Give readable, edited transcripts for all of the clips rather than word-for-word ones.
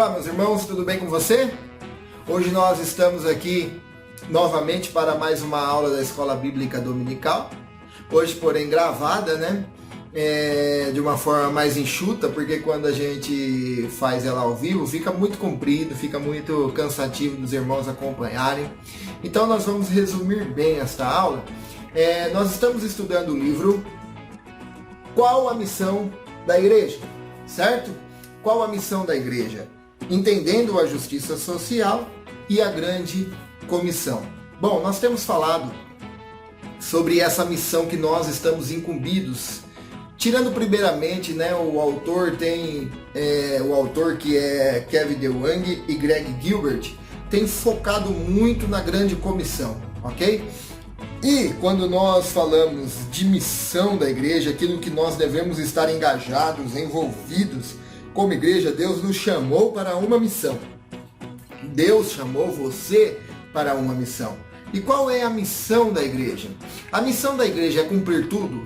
Olá, meus irmãos, tudo bem com você? Hoje nós estamos aqui novamente para mais uma aula da Escola Bíblica Dominical. Hoje, porém, gravada, né? De uma forma mais enxuta, porque quando a gente faz ela ao vivo, fica muito comprido, fica muito cansativo dos irmãos acompanharem. Então nós vamos resumir bem esta aula. Nós estamos estudando o livro Qual a Missão da Igreja? Certo? Qual a missão da igreja? Entendendo a justiça social e a grande comissão. Bom, nós temos falado sobre essa missão que nós estamos incumbidos. Tirando primeiramente, né, o autor que é Kevin DeYoung e Greg Gilbert, tem focado muito na grande comissão, ok? E quando nós falamos de missão da igreja, aquilo que nós devemos estar engajados, envolvidos como igreja, Deus nos chamou para uma missão. Deus chamou você para uma missão. E qual é a missão da igreja? A missão da igreja é cumprir tudo?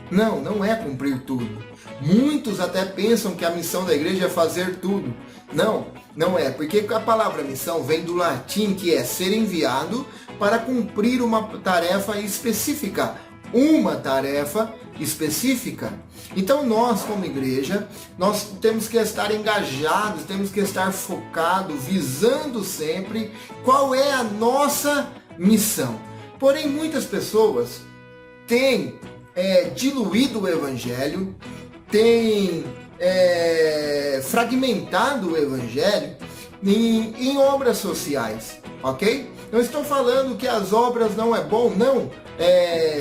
Não, não é cumprir tudo. Muitos até pensam que a missão da igreja é fazer tudo. Não, não é, porque a palavra missão vem do latim, que é ser enviado para cumprir uma tarefa específica. Uma tarefa específica. Então nós, como igreja, nós temos que estar engajados, temos que estar focados, visando sempre qual é a nossa missão. Porém, muitas pessoas têm diluído o evangelho, têm fragmentado o evangelho em obras sociais, ok? Não estou falando que as obras não é bom, não.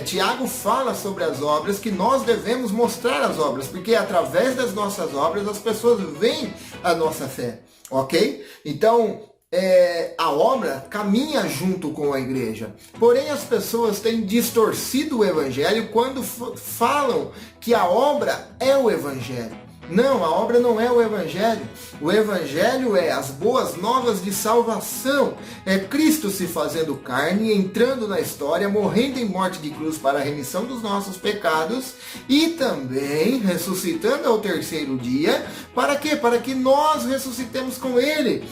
Tiago fala sobre as obras, que nós devemos mostrar as obras, porque através das nossas obras as pessoas veem a nossa fé, ok? Então, a obra caminha junto com a igreja. Porém, as pessoas têm distorcido o evangelho quando falam que a obra é o evangelho. Não, a obra não é o evangelho. O evangelho é as boas novas de salvação. É Cristo se fazendo carne, entrando na história, morrendo em morte de cruz para a remissão dos nossos pecados e também ressuscitando ao terceiro dia. Para quê? Para que nós ressuscitemos com Ele.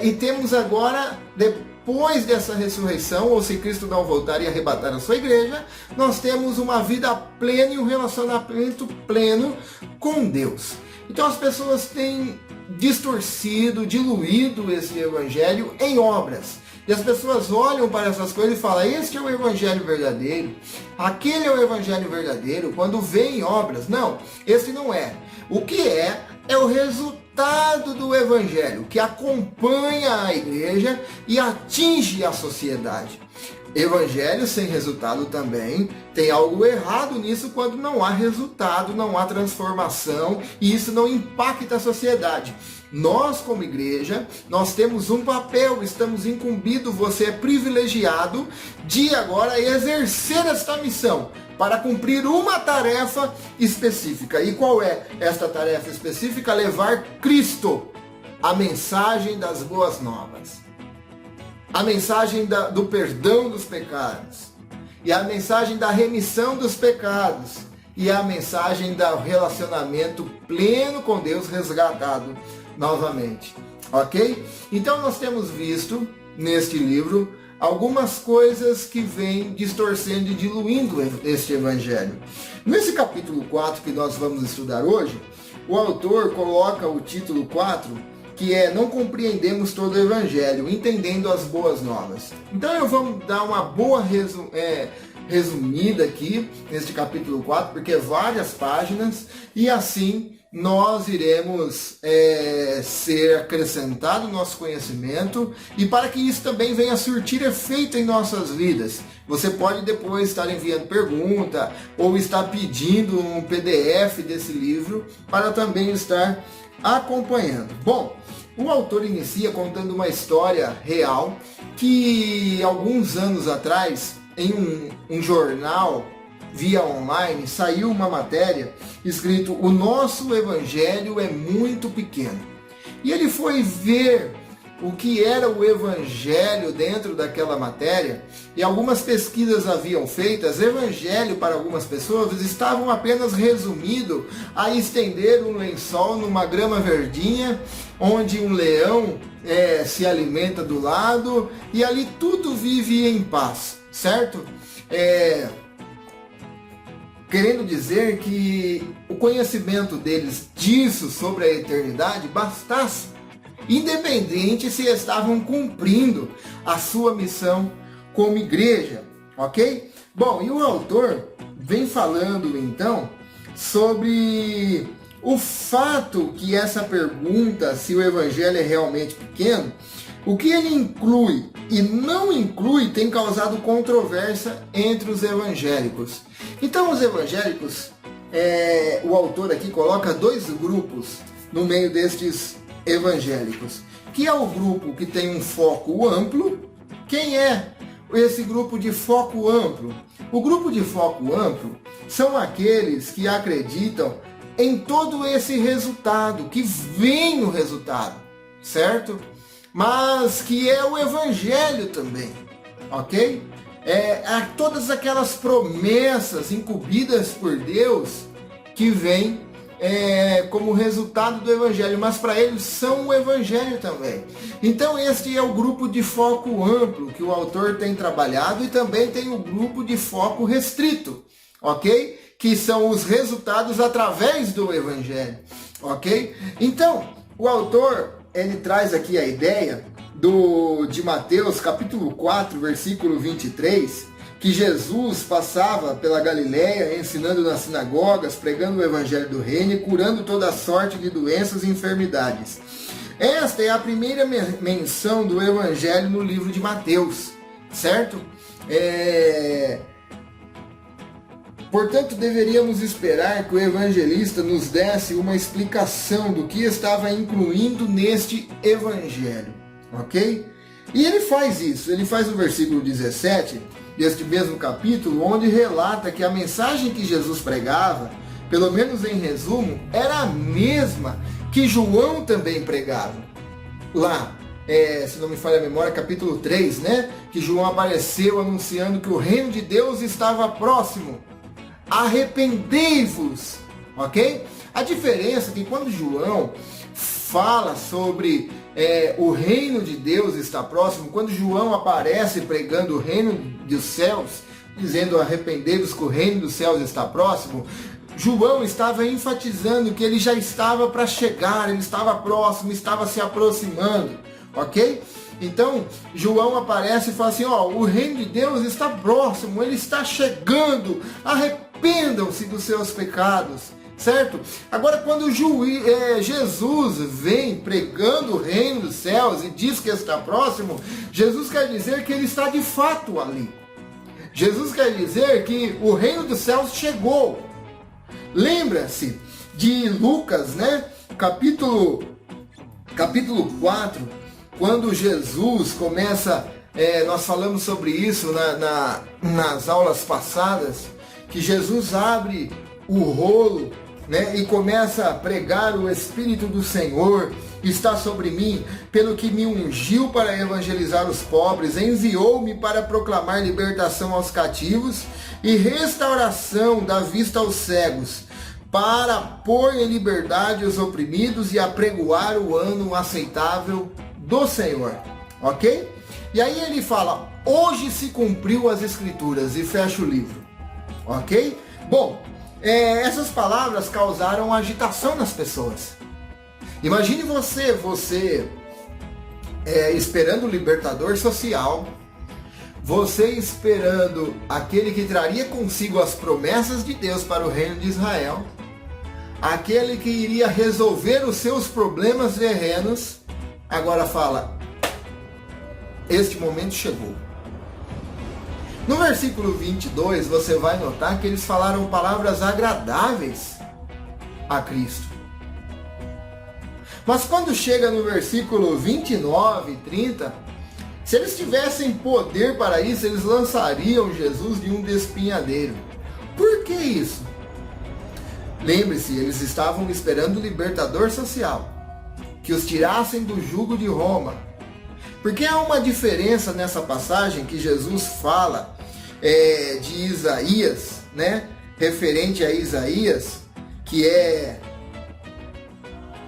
E temos agora, depois dessa ressurreição, ou se Cristo não voltar e arrebatar a sua igreja, nós temos uma vida plena e um relacionamento pleno com Deus. Então as pessoas têm distorcido, diluído esse evangelho em obras. E as pessoas olham para essas coisas e falam, este é o evangelho verdadeiro, aquele é o evangelho verdadeiro, quando vem obras. Não, esse não é. O que é o resultado do evangelho, que acompanha a igreja e atinge a sociedade. Evangelho sem resultado também tem algo errado nisso quando não há resultado, não há transformação e isso não impacta a sociedade. Nós, como igreja, nós temos um papel, estamos incumbidos, você é privilegiado de agora exercer esta missão para cumprir uma tarefa específica. E qual é esta tarefa específica? Levar Cristo, a mensagem das boas novas. A mensagem do perdão dos pecados, e a mensagem da remissão dos pecados, e a mensagem do relacionamento pleno com Deus resgatado novamente, ok? Então nós temos visto neste livro algumas coisas que vêm distorcendo e diluindo este evangelho. Nesse capítulo 4 que nós vamos estudar hoje, o autor coloca o título 4, que é Não Compreendemos Todo o Evangelho, Entendendo as Boas Novas. Então eu vou dar uma boa resumida aqui, neste capítulo 4, porque é várias páginas, e assim nós iremos ser acrescentado no nosso conhecimento, e para que isso também venha surtir efeito em nossas vidas. Você pode depois estar enviando pergunta, ou estar pedindo um PDF desse livro, para também estar acompanhando. Bom, o autor inicia contando uma história real que alguns anos atrás, em um jornal via online, saiu uma matéria escrito: o nosso evangelho é muito pequeno. E ele foi ver o que era o evangelho dentro daquela matéria, e algumas pesquisas haviam feitas, evangelho para algumas pessoas estavam apenas resumido a estender um lençol numa grama verdinha, onde um leão se alimenta do lado, e ali tudo vive em paz, certo? Querendo dizer que o conhecimento deles disso sobre a eternidade bastasse, independente se estavam cumprindo a sua missão como igreja, ok? Bom, e o autor vem falando então sobre o fato que essa pergunta, se o evangelho é realmente pequeno, o que ele inclui e não inclui tem causado controvérsia entre os evangélicos. Então os evangélicos, o autor aqui coloca dois grupos no meio destes evangélicos, que é o grupo que tem um foco amplo. Quem é esse grupo de foco amplo? O grupo de foco amplo são aqueles que acreditam em todo esse resultado, que vem o resultado, certo? Mas que é o evangelho também, ok? Todas aquelas promessas incumbidas por Deus que vêm como resultado do evangelho, mas para eles são o evangelho também. Então este é o grupo de foco amplo que o autor tem trabalhado, e também tem o grupo de foco restrito, ok? Que são os resultados através do evangelho, ok? Então, o autor, ele traz aqui a ideia de Mateus capítulo 4, versículo 23, que Jesus passava pela Galileia, ensinando nas sinagogas, pregando o evangelho do reino e curando toda sorte de doenças e enfermidades. Esta é a primeira menção do evangelho no livro de Mateus, certo? Portanto, deveríamos esperar que o evangelista nos desse uma explicação do que estava incluindo neste evangelho, ok? E ele faz isso, ele faz o versículo 17 deste mesmo capítulo, onde relata que a mensagem que Jesus pregava, pelo menos em resumo, era a mesma que João também pregava. Lá, se não me falha a memória, capítulo 3, né? Que João apareceu anunciando que o reino de Deus estava próximo. Arrependei-vos, ok? A diferença é que quando João fala sobre o reino de Deus está próximo, quando João aparece pregando o reino dos céus, dizendo arrependei-vos que o reino dos céus está próximo, João estava enfatizando que ele já estava para chegar, ele estava próximo, estava se aproximando, ok? Então, João aparece e fala assim, o reino de Deus está próximo, ele está chegando, arrependam-se dos seus pecados, certo? Agora, quando Jesus vem pregando o reino dos céus e diz que está próximo, Jesus quer dizer que ele está de fato ali. Jesus quer dizer que o reino dos céus chegou. Lembra-se de Lucas, né? Capítulo 4, quando Jesus começa, nós falamos sobre isso nas aulas passadas, que Jesus abre o rolo, né, e começa a pregar: o Espírito do Senhor está sobre mim, pelo que me ungiu para evangelizar os pobres, enviou-me para proclamar libertação aos cativos e restauração da vista aos cegos, para pôr em liberdade os oprimidos e apregoar o ano aceitável do Senhor, ok? E aí ele fala: hoje se cumpriu as Escrituras, e fecha o livro, ok? Bom, essas palavras causaram agitação nas pessoas. Imagine você esperando o libertador social, você esperando aquele que traria consigo as promessas de Deus para o reino de Israel, aquele que iria resolver os seus problemas terrenos. Agora fala: este momento chegou. No versículo 22, você vai notar que eles falaram palavras agradáveis a Cristo. Mas quando chega no versículo 29 e 30, se eles tivessem poder para isso, eles lançariam Jesus de um despenhadeiro. Por que isso? Lembre-se, eles estavam esperando o libertador social, que os tirassem do jugo de Roma, Porque há uma diferença nessa passagem que Jesus fala de Isaías, né? Referente a Isaías, que é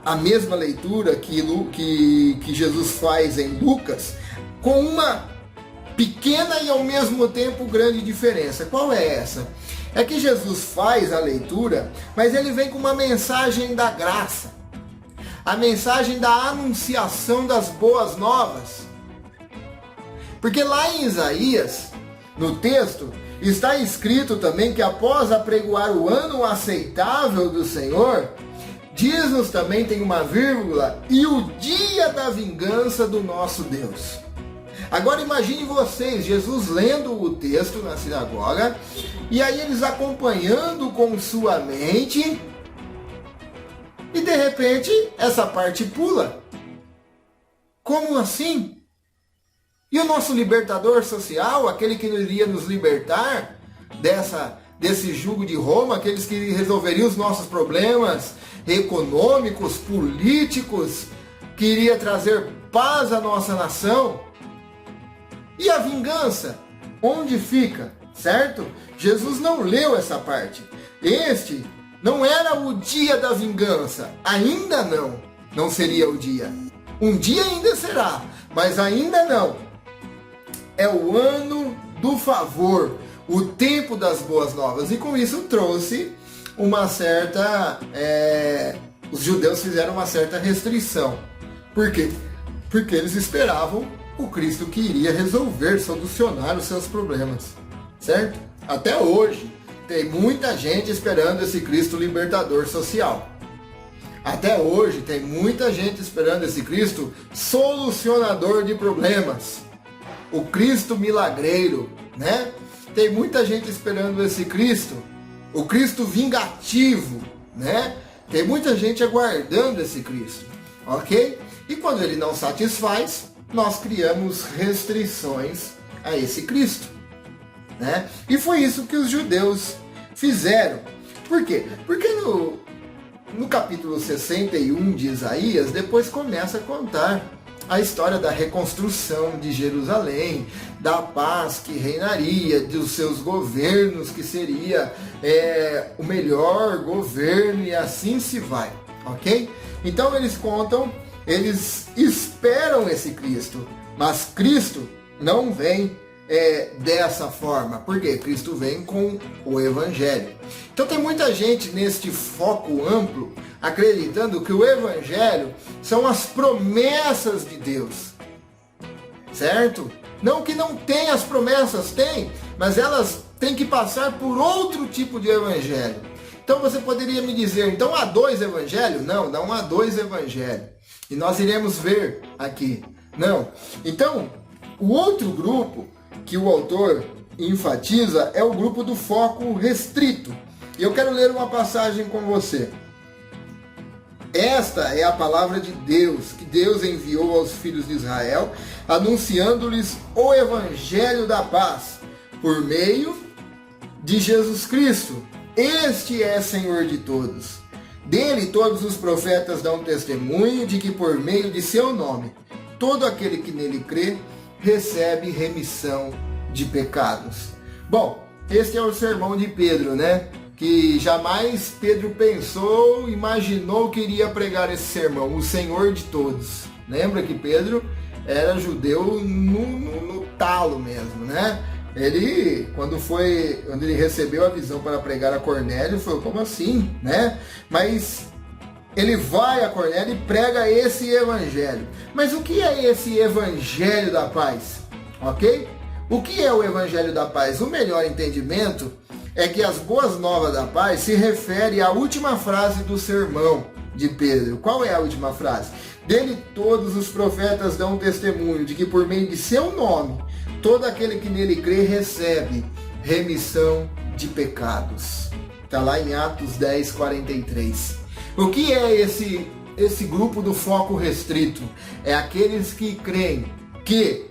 a mesma leitura que Jesus faz em Lucas, com uma pequena e ao mesmo tempo grande diferença. Qual é essa? É que Jesus faz a leitura, mas ele vem com uma mensagem da graça, a mensagem da anunciação das boas novas. Porque lá em Isaías, no texto, está escrito também que após apregoar o ano aceitável do Senhor, diz-nos também, tem uma vírgula, e o dia da vingança do nosso Deus. Agora imagine vocês, Jesus lendo o texto na sinagoga, e aí eles acompanhando com sua mente, e de repente essa parte pula. Como assim? E o nosso libertador social, aquele que iria nos libertar desse jugo de Roma, aqueles que resolveriam os nossos problemas econômicos, políticos, que iria trazer paz à nossa nação. E a vingança? Onde fica? Certo? Jesus não leu essa parte. Este não era o dia da vingança. Ainda não. Não seria o dia. Um dia ainda será, mas ainda não. É o ano do favor, o tempo das boas novas. E com isso trouxe uma certa... os judeus fizeram uma certa restrição. Por quê? Porque eles esperavam o Cristo que iria resolver, solucionar os seus problemas. Certo? Até hoje, tem muita gente esperando esse Cristo libertador social. Até hoje, tem muita gente esperando esse Cristo solucionador de problemas. O Cristo milagreiro, né? Tem muita gente esperando esse Cristo, o Cristo vingativo, né? Tem muita gente aguardando esse Cristo, ok? E quando ele não satisfaz, nós criamos restrições a esse Cristo, né? E foi isso que os judeus fizeram. Por quê? Porque no capítulo 61 de Isaías, depois começa a contar a história da reconstrução de Jerusalém, da paz que reinaria, dos seus governos, que seria o melhor governo, e assim se vai, ok? Então eles contam, eles esperam esse Cristo, mas Cristo não vem dessa forma. Por quê? Cristo vem com o Evangelho. Então tem muita gente neste foco amplo acreditando que o Evangelho são as promessas de Deus, certo? Não que não tem as promessas, tem, mas elas têm que passar por outro tipo de Evangelho. Então você poderia me dizer, então há dois Evangelhos? Não, não há dois Evangelhos. E nós iremos ver aqui. Não. Então, o outro grupo que o autor enfatiza é o grupo do foco restrito. E eu quero ler uma passagem com você. Esta é a palavra de Deus, que Deus enviou aos filhos de Israel, anunciando-lhes o Evangelho da paz, por meio de Jesus Cristo. Este é Senhor de todos. Dele todos os profetas dão testemunho de que por meio de seu nome, todo aquele que nele crê, recebe remissão de pecados. Bom, este é o sermão de Pedro, né? Que jamais Pedro pensou, imaginou que iria pregar esse sermão, o Senhor de todos. Lembra que Pedro era judeu no talo mesmo, né? Ele, quando ele recebeu a visão para pregar a Cornélio, falou, como assim, né? Mas ele vai a Cornélio e prega esse evangelho. Mas o que é esse evangelho da paz? Ok? O que é o evangelho da paz? O melhor entendimento é que as boas novas da paz se refere à última frase do sermão de Pedro. Qual é a última frase? Dele todos os profetas dão testemunho de que por meio de seu nome, todo aquele que nele crê recebe remissão de pecados. Está lá em Atos 10, 43. O que é esse grupo do foco restrito? É aqueles que creem que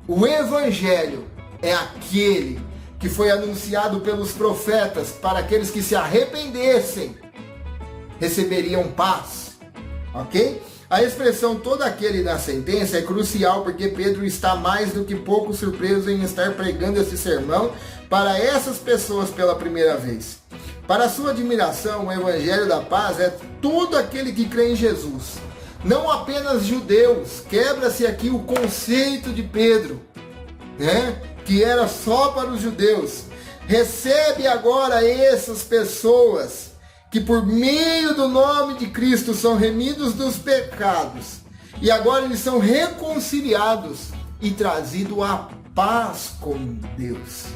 o Evangelho é aquele que foi anunciado pelos profetas para aqueles que se arrependessem, receberiam paz, ok? A expressão todo aquele na sentença é crucial porque Pedro está mais do que pouco surpreso em estar pregando esse sermão para essas pessoas pela primeira vez. Para sua admiração, o Evangelho da Paz é todo aquele que crê em Jesus. Não apenas judeus. Quebra-se aqui o conceito de Pedro, né? Que era só para os judeus. Recebe agora essas pessoas que por meio do nome de Cristo são remidos dos pecados, e agora eles são reconciliados e trazidos a paz com Deus,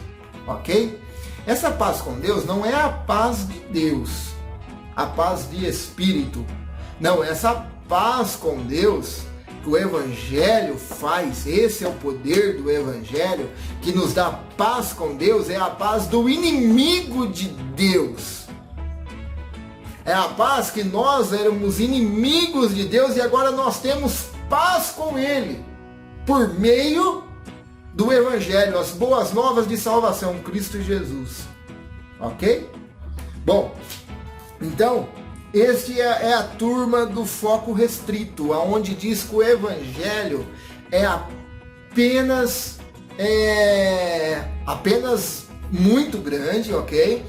ok? Essa paz com Deus não é a paz de Deus, a paz de espírito, não, essa paz com Deus que o Evangelho faz, esse é o poder do Evangelho, que nos dá paz com Deus, é a paz do inimigo de Deus. É a paz que nós éramos inimigos de Deus e agora nós temos paz com Ele, por meio do Evangelho, as boas novas de salvação, Cristo Jesus. Ok? Bom, então, este é a turma do foco restrito, aonde diz que o Evangelho é apenas muito grande, ok?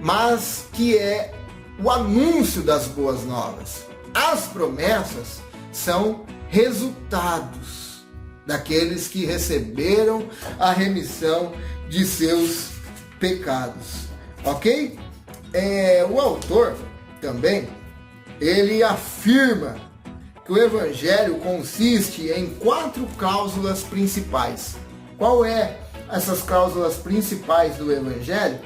Mas que é o anúncio das boas novas. As promessas são resultados daqueles que receberam a remissão de seus pecados, ok? O autor também, ele afirma que o Evangelho consiste em 4 cláusulas principais. Qual é essas cláusulas principais do Evangelho?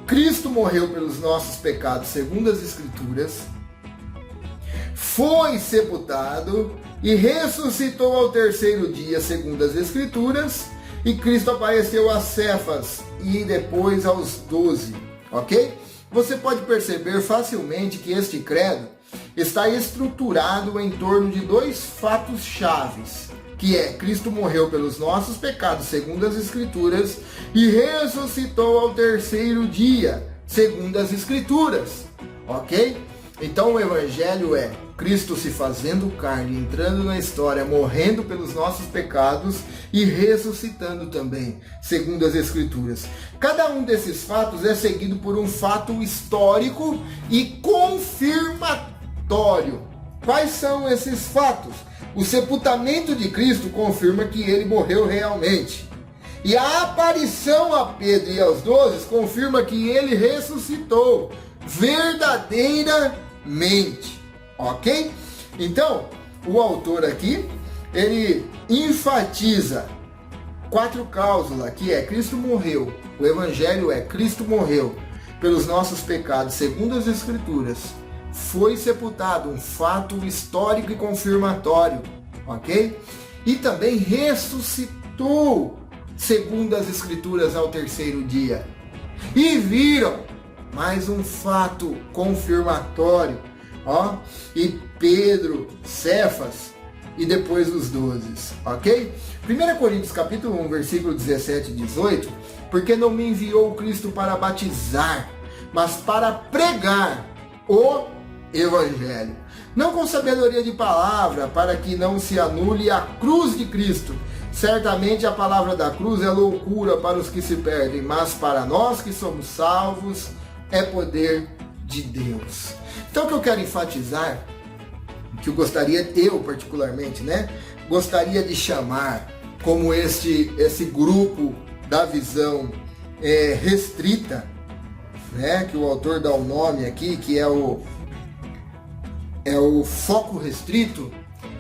Cristo morreu pelos nossos pecados segundo as Escrituras, foi sepultado e ressuscitou ao terceiro dia segundo as Escrituras, e Cristo apareceu a Cefas e depois aos 12, ok? Você pode perceber facilmente que este credo está estruturado em torno de 2 fatos chaves, que é Cristo morreu pelos nossos pecados segundo as Escrituras e ressuscitou ao terceiro dia segundo as Escrituras, ok? Então o Evangelho é Cristo se fazendo carne, entrando na história, morrendo pelos nossos pecados e ressuscitando também segundo as Escrituras. Cada um desses fatos é seguido por um fato histórico e confirmatório. Quais são esses fatos? O sepultamento de Cristo confirma que ele morreu realmente. E a aparição a Pedro e aos 12 confirma que ele ressuscitou verdadeiramente. Ok? Então, o autor aqui, ele enfatiza 4 cláusulas, que é Cristo morreu. O Evangelho é Cristo morreu pelos nossos pecados, segundo as Escrituras. Foi sepultado, um fato histórico e confirmatório, ok? E também ressuscitou, segundo as Escrituras, ao terceiro dia. E viram, mais um fato confirmatório, e Pedro, Cefas e depois os 12, ok? 1 Coríntios capítulo 1, versículo 17 e 18, porque não me enviou Cristo para batizar, mas para pregar o Evangelho, não com sabedoria de palavra, para que não se anule a cruz de Cristo. Certamente a palavra da cruz é loucura para os que se perdem, mas para nós que somos salvos é poder de Deus. Então o que eu quero enfatizar, que eu gostaria, eu particularmente, gostaria de chamar como esse grupo da visão restrita, que o autor dá o nome aqui, que é o foco restrito,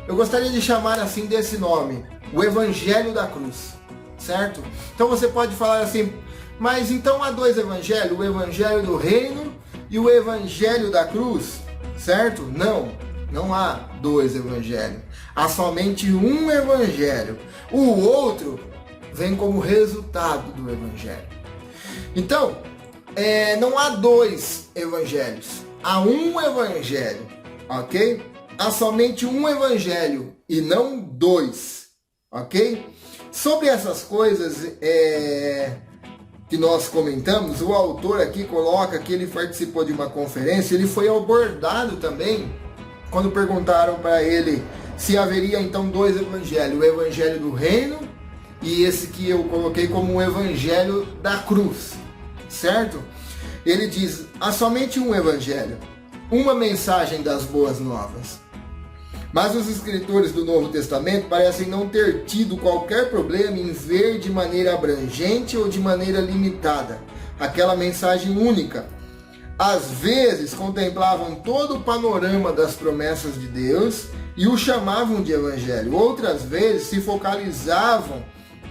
eu gostaria de chamar assim desse nome, o Evangelho da Cruz, certo? Então você pode falar assim, mas então há 2 evangelhos, o Evangelho do Reino e o Evangelho da Cruz, certo? Não há 2 evangelhos, há somente um Evangelho, o outro vem como resultado do Evangelho. Então, não há 2 evangelhos, há um Evangelho. Ok? Há somente um Evangelho e não 2, ok? Sobre essas coisas que nós comentamos, o autor aqui coloca que ele participou de uma conferência, ele foi abordado também quando perguntaram para ele se haveria então dois evangelhos, o evangelho do reino e esse que eu coloquei como o evangelho da cruz, certo? Ele diz, há somente um evangelho, uma mensagem das boas novas. Mas os escritores do Novo Testamento parecem não ter tido qualquer problema em ver de maneira abrangente ou de maneira limitada aquela mensagem única. Às vezes contemplavam todo o panorama das promessas de Deus e o chamavam de evangelho. Outras vezes se focalizavam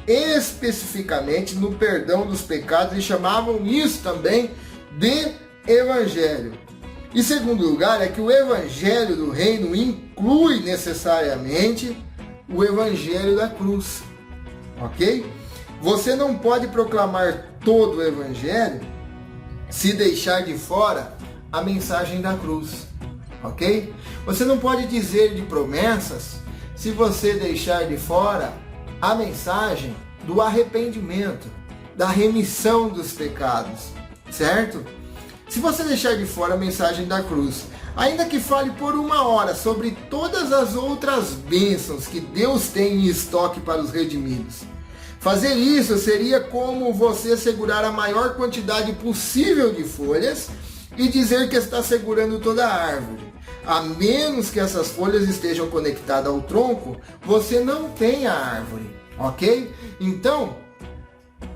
especificamente no perdão dos pecados e chamavam isso também de evangelho. Em segundo lugar, é que o evangelho do reino inclui necessariamente o evangelho da cruz, ok? Você não pode proclamar todo o evangelho se deixar de fora a mensagem da cruz, ok? Você não pode dizer de promessas se você deixar de fora a mensagem do arrependimento, da remissão dos pecados, certo? Se você deixar de fora a mensagem da cruz, ainda que fale por 1 hora sobre todas as outras bênçãos que Deus tem em estoque para os redimidos, fazer isso seria como você segurar a maior quantidade possível de folhas e dizer que está segurando toda a árvore. A menos que essas folhas estejam conectadas ao tronco, você não tem a árvore, ok? Então,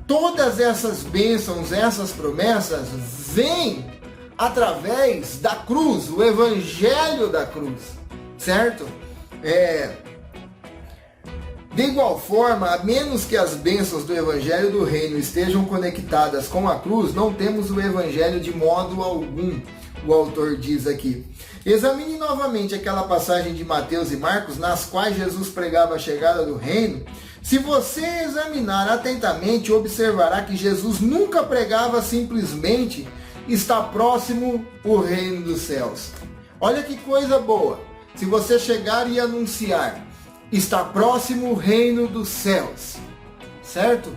todas essas bênçãos, essas promessas, vêm através da cruz, o evangelho da cruz, certo? De igual forma, a menos que as bênçãos do evangelho do reino estejam conectadas com a cruz, não temos o evangelho de modo algum, o autor diz aqui. Examine novamente aquela passagem de Mateus e Marcos, nas quais Jesus pregava a chegada do reino. Se você examinar atentamente, observará que Jesus nunca pregava simplesmente está próximo o reino dos céus. Olha que coisa boa. Se você chegar e anunciar está próximo o reino dos céus, certo?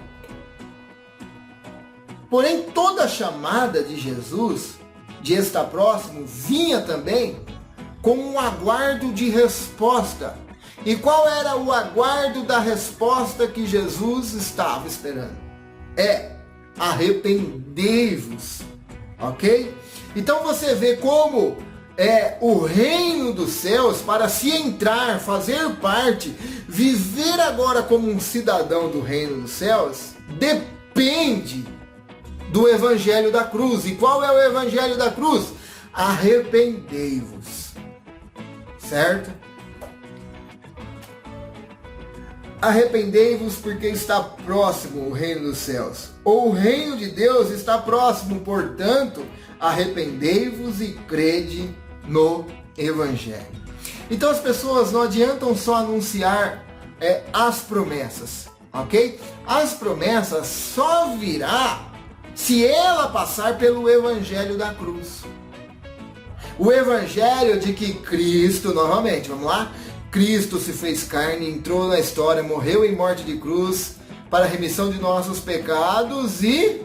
Porém, toda a chamada de Jesus de estar próximo vinha também com um aguardo de resposta. E qual era o aguardo da resposta que Jesus estava esperando? Arrependei-vos, ok? Então você vê como o reino dos céus, para se entrar, fazer parte, viver agora como um cidadão do reino dos céus, depende do evangelho da cruz. E qual é o evangelho da cruz? Arrependei-vos, certo? Arrependei-vos porque está próximo o reino dos céus. Ou o reino de Deus está próximo, portanto, arrependei-vos e crede no evangelho. Então as pessoas não adiantam só anunciar as promessas, ok? As promessas só virá se ela passar pelo evangelho da cruz. O evangelho de que Cristo, novamente, vamos lá? Cristo se fez carne, entrou na história, morreu em morte de cruz para a remissão de nossos pecados e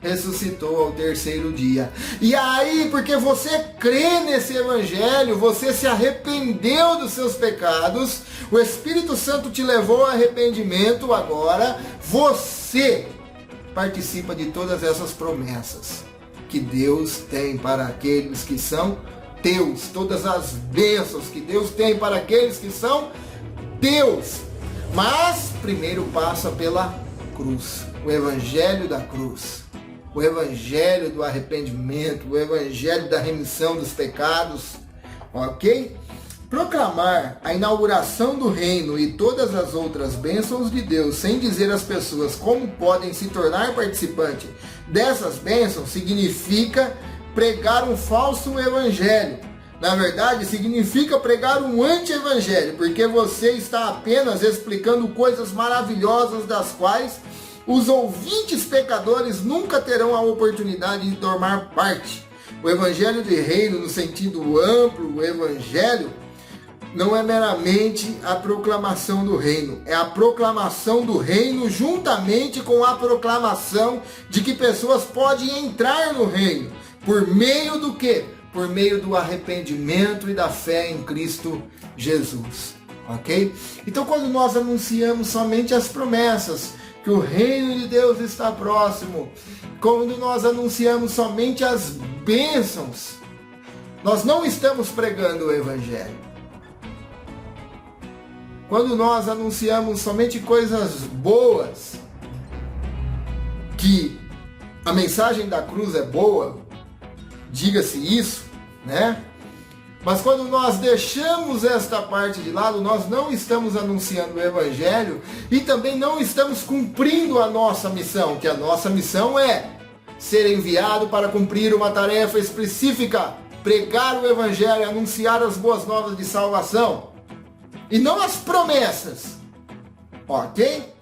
ressuscitou ao 3º dia. E aí, porque você crê nesse evangelho, você se arrependeu dos seus pecados, o Espírito Santo te levou ao arrependimento, agora você participa de todas essas promessas que Deus tem para aqueles que são teus, todas as bênçãos que Deus tem para aqueles que são teus. Mas primeiro passa pela cruz, o evangelho da cruz, o evangelho do arrependimento, o evangelho da remissão dos pecados, ok? Proclamar a inauguração do reino e todas as outras bênçãos de Deus, sem dizer às pessoas como podem se tornar participante dessas bênçãos, significa pregar um falso evangelho. Na verdade, significa pregar um anti-evangelho, porque você está apenas explicando coisas maravilhosas das quais os ouvintes pecadores nunca terão a oportunidade de tomar parte. O evangelho de reino, no sentido amplo, o evangelho não é meramente a proclamação do reino, é a proclamação do reino juntamente com a proclamação de que pessoas podem entrar no reino. Por meio do quê? por meio do arrependimento e da fé em Cristo Jesus, ok? Então, quando nós anunciamos somente as promessas, que o reino de Deus está próximo, quando nós anunciamos somente as bênçãos, nós não estamos pregando o Evangelho. Quando nós anunciamos somente coisas boas, que a mensagem da cruz é boa, diga-se isso, né? Mas quando nós deixamos esta parte de lado, nós não estamos anunciando o Evangelho e também não estamos cumprindo a nossa missão, que a nossa missão é ser enviado para cumprir uma tarefa específica, pregar o Evangelho, anunciar as boas novas de salvação, e não as promessas, ok?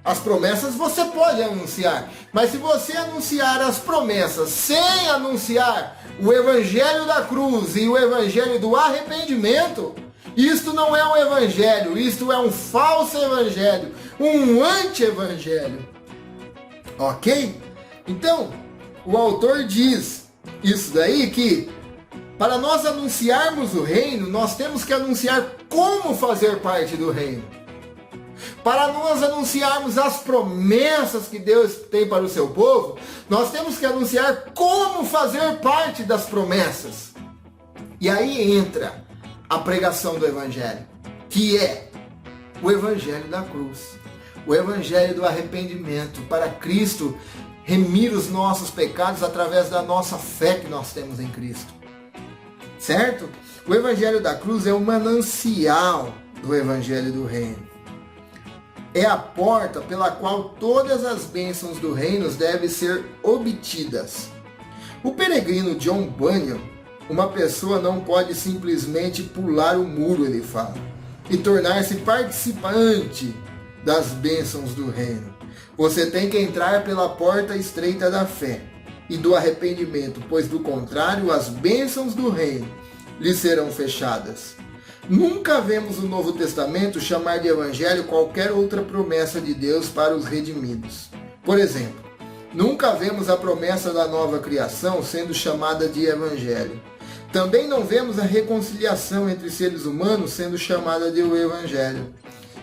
As promessas você pode anunciar, mas se você anunciar as promessas sem anunciar o Evangelho da cruz e o Evangelho do arrependimento, isto não é um Evangelho, isto é um falso Evangelho, um anti-Evangelho, ok? Então, o autor diz isso daí, que para nós anunciarmos o reino, nós temos que anunciar como fazer parte do reino. Para nós anunciarmos as promessas que Deus tem para o seu povo, nós temos que anunciar como fazer parte das promessas. E aí entra a pregação do Evangelho, que é o Evangelho da cruz, o Evangelho do arrependimento, para Cristo remir os nossos pecados através da nossa fé que nós temos em Cristo. Certo? O Evangelho da cruz é o manancial do Evangelho do reino. É a porta pela qual todas as bênçãos do reino devem ser obtidas. O peregrino John Bunyan, uma pessoa não pode simplesmente pular o muro, ele fala, e tornar-se participante das bênçãos do reino. Você tem que entrar pela porta estreita da fé e do arrependimento, pois do contrário as bênçãos do reino lhe serão fechadas. Nunca vemos o Novo Testamento chamar de Evangelho qualquer outra promessa de Deus para os redimidos. Por exemplo, nunca vemos a promessa da nova criação sendo chamada de Evangelho. Também não vemos a reconciliação entre seres humanos sendo chamada de o Evangelho.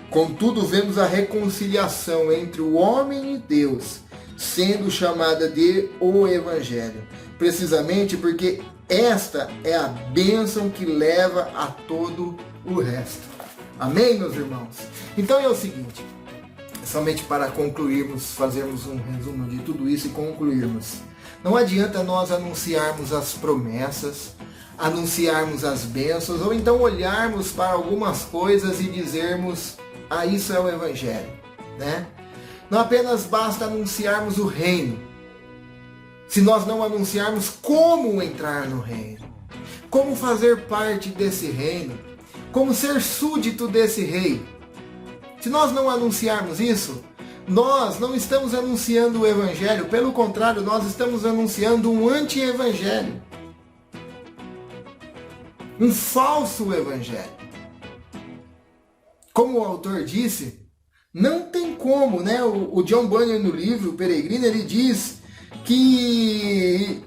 Contudo, vemos a reconciliação entre o homem e Deus sendo chamada de o Evangelho, precisamente porque esta é a bênção que leva a todo o resto. Amém, meus irmãos? Então é o seguinte, somente para concluirmos, fazermos um resumo de tudo isso e concluirmos. Não adianta nós anunciarmos as promessas, anunciarmos as bênçãos, ou então olharmos para algumas coisas e dizermos, isso é o Evangelho, né? Não apenas basta anunciarmos o reino, se nós não anunciarmos como entrar no reino, como fazer parte desse reino, como ser súdito desse rei. Se nós não anunciarmos isso, nós não estamos anunciando o Evangelho, pelo contrário, nós estamos anunciando um anti-evangelho, um falso evangelho. Como o autor disse, não tem como, né? O John Bunyan no livro O Peregrino, ele diz que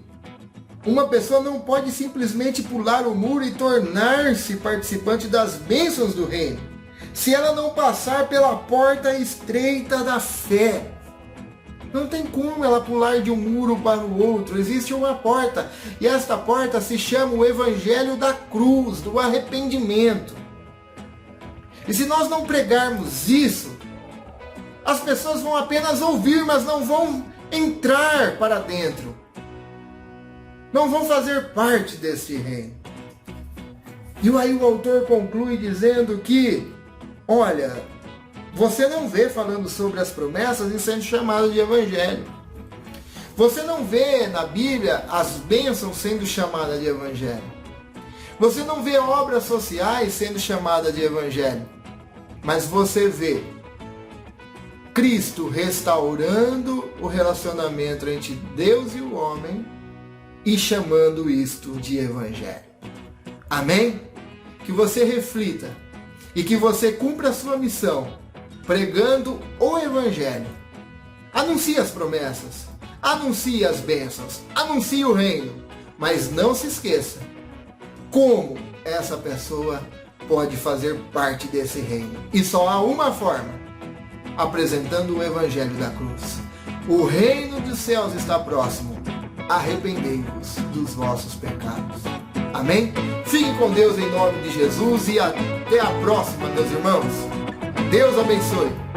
uma pessoa não pode simplesmente pular o muro e tornar-se participante das bênçãos do reino, se ela não passar pela porta estreita da fé. Não tem como ela pular de um muro para o outro, existe uma porta, e esta porta se chama o Evangelho da cruz, do arrependimento. E se nós não pregarmos isso, as pessoas vão apenas ouvir, mas não vão entrar para dentro. Não vão fazer parte deste reino. E aí o autor conclui dizendo que, olha, você não vê falando sobre as promessas e sendo chamado de evangelho. Você não vê na Bíblia as bênçãos sendo chamadas de evangelho. Você não vê obras sociais sendo chamadas de evangelho. Mas você vê Cristo restaurando o relacionamento entre Deus e o homem e chamando isto de evangelho. Amém? Que você reflita e que você cumpra a sua missão pregando o evangelho. Anuncie as promessas, anuncie as bênçãos, anuncie o reino, Mas não se esqueça, como essa pessoa pode fazer parte desse reino. E só há uma forma, apresentando o Evangelho da cruz. O reino dos céus está próximo. Arrependei-vos dos vossos pecados. Amém? Fiquem com Deus em nome de Jesus e até a próxima, meus irmãos. Deus abençoe.